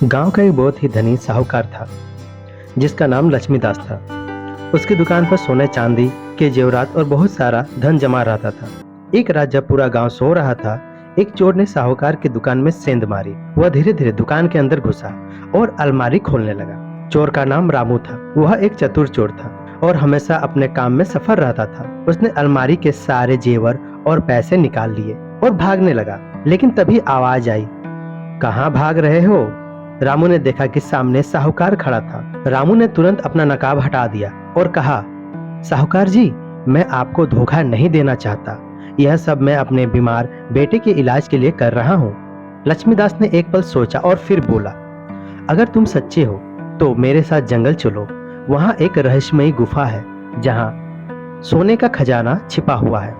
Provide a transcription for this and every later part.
गांव का एक बहुत ही धनी साहूकार था जिसका नाम लक्ष्मीदास था। उसकी दुकान पर सोने चांदी के जेवरात और बहुत सारा धन जमा रहता था। एक रात जब पूरा गांव सो रहा था, एक चोर ने साहूकार की दुकान में सेंध मारी। वह धीरे धीरे दुकान के अंदर घुसा और अलमारी खोलने लगा। चोर का नाम रामू था। वह एक चतुर चोर था और हमेशा अपने काम में सफल रहता था। उसने अलमारी के सारे जेवर और पैसे निकाल लिए और भागने लगा, लेकिन तभी आवाज आई, कहाँ भाग रहे हो? रामू ने देखा कि सामने साहूकार खड़ा था। रामू ने तुरंत अपना नकाब हटा दिया और कहा, साहूकार जी, मैं आपको धोखा नहीं देना चाहता। यह सब मैं अपने बीमार बेटे के इलाज के लिए कर रहा हूँ। लक्ष्मीदास ने एक पल सोचा और फिर बोला, अगर तुम सच्चे हो तो मेरे साथ जंगल चलो। वहाँ एक रहस्यमयी गुफा है जहाँ सोने का खजाना छिपा हुआ है।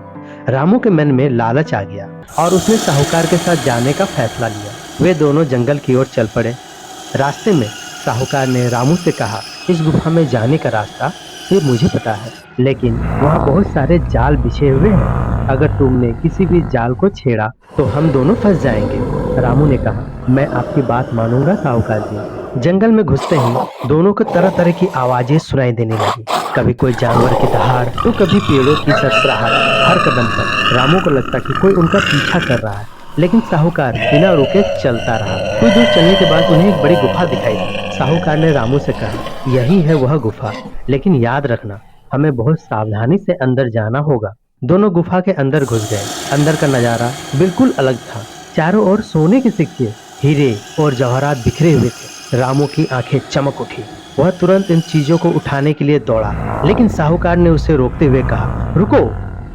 रामू के मन में लालच आ गया और उसने साहूकार के साथ जाने का फैसला लिया। वे दोनों जंगल की ओर चल पड़े। रास्ते में साहूकार ने रामू से कहा, इस गुफा में जाने का रास्ता ये मुझे पता है, लेकिन वहाँ बहुत सारे जाल बिछे हुए हैं। अगर तुमने किसी भी जाल को छेड़ा तो हम दोनों फंस जाएंगे। रामू ने कहा, मैं आपकी बात मानूंगा साहूकार जी। जंगल में घुसते ही दोनों को तरह तरह की आवाजें सुनाई देने लगी। कभी कोई जानवर की दहाड़ तो कभी पेड़ों की सरसराहट। हर कदम पर रामू को लगता कि कोई उनका पीछा कर रहा है, लेकिन साहूकार बिना रुके चलता रहा। कुछ दूर चलने के बाद उन्हें एक बड़ी गुफा दिखाई दी। साहूकार ने रामू से कहा, यही है वह गुफा, लेकिन याद रखना हमें बहुत सावधानी से अंदर जाना होगा। दोनों गुफा के अंदर घुस गए। अंदर का नजारा बिल्कुल अलग था। चारों ओर सोने के सिक्के, हीरे और जवाहरात बिखरे हुए थे। रामू की आंखें चमक उठी। वह तुरंत इन चीजों को उठाने के लिए दौड़ा, लेकिन साहूकार ने उसे रोकते हुए कहा, रुको,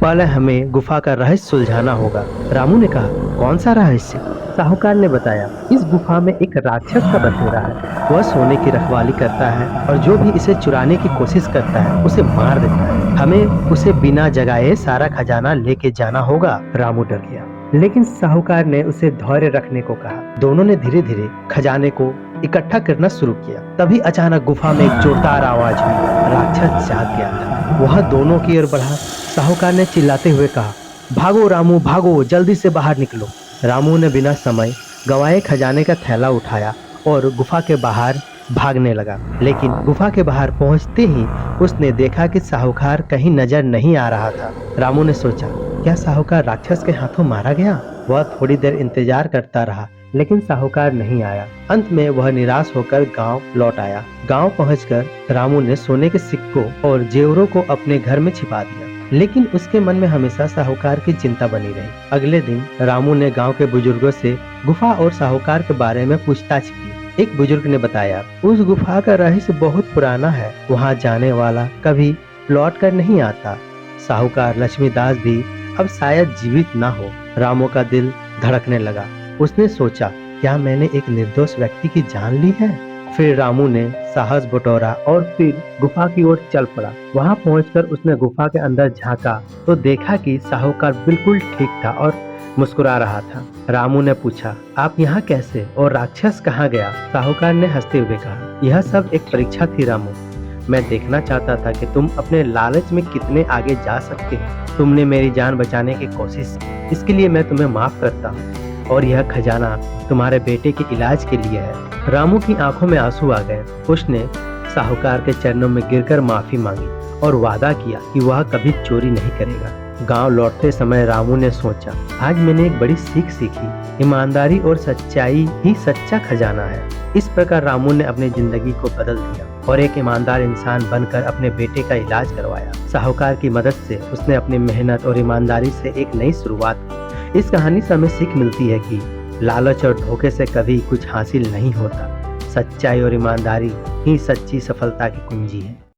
पहले हमें गुफा का रहस्य सुलझाना होगा। रामू ने कहा, कौन सा रहस्य? साहूकार ने बताया, इस गुफा में एक राक्षस का बसेरा है। वह सोने की रखवाली करता है और जो भी इसे चुराने की कोशिश करता है उसे मार देता है। हमें उसे बिना जगाए सारा खजाना लेके जाना होगा। रामू डर गया, लेकिन साहूकार ने उसे धैर्य रखने को कहा। दोनों ने धीरे धीरे खजाने को इकट्ठा करना शुरू किया। तभी अचानक गुफा में एक जोरदार आवाज हुई। राक्षस जाग गया था। वह दोनों की ओर बढ़ा। साहूकार ने चिल्लाते हुए कहा, भागो रामू, भागो, जल्दी से बाहर निकलो। रामू ने बिना समय गवाए खजाने का थैला उठाया और गुफा के बाहर भागने लगा। लेकिन गुफा के बाहर पहुंचते ही उसने देखा कि साहूकार कहीं नजर नहीं आ रहा था। रामू ने सोचा, क्या साहूकार राक्षस के हाथों मारा गया? वह थोड़ी देर इंतजार करता रहा, लेकिन साहूकार नहीं आया। अंत में वह निराश होकर गांव लौट आया। गांव पहुंचकर रामू ने सोने के सिक्कों और जेवरों को अपने घर में छिपा दिया, लेकिन उसके मन में हमेशा साहूकार की चिंता बनी रही। अगले दिन रामू ने गांव के बुजुर्गों से गुफा और साहूकार के बारे में पूछताछ की। एक बुजुर्ग ने बताया, उस गुफा का रहस्य बहुत पुराना है। वहाँ जाने वाला कभी लौट कर नहीं आता। साहूकार लक्ष्मीदास भी अब शायद जीवित ना हो। रामू का दिल धड़कने लगा। उसने सोचा, क्या मैंने एक निर्दोष व्यक्ति की जान ली है? फिर रामू ने साहस बटोरा और फिर गुफा की ओर चल पड़ा। वहां पहुंचकर उसने गुफा के अंदर झांका तो देखा कि साहूकार बिल्कुल ठीक था और मुस्कुरा रहा था। रामू ने पूछा, आप यहाँ कैसे और राक्षस कहाँ गया? साहूकार ने हंसते हुए कहा, यह सब एक परीक्षा थी रामू। मैं देखना चाहता था कि तुम अपने लालच में कितने आगे जा सकते हो। तुमने मेरी जान बचाने की कोशिश की, इसके लिए मैं तुम्हें माफ करता हूँ और यह खजाना तुम्हारे बेटे के इलाज के लिए है। रामू की आंखों में आंसू आ गए। उसने साहूकार के चरणों में गिरकर माफी मांगी और वादा किया कि वह कभी चोरी नहीं करेगा। गांव लौटते समय रामू ने सोचा, आज मैंने एक बड़ी सीख सीखी, ईमानदारी और सच्चाई ही सच्चा खजाना है। इस प्रकार रामू ने अपनी जिंदगी को बदल दिया और एक ईमानदार इंसान बनकर अपने बेटे का इलाज करवाया। साहूकार की मदद से उसने अपनी मेहनत और ईमानदारी से एक नई शुरुआत की। इस कहानी से हमें सीख मिलती है कि लालच और धोखे से कभी कुछ हासिल नहीं होता। सच्चाई और ईमानदारी ही सच्ची सफलता की कुंजी है।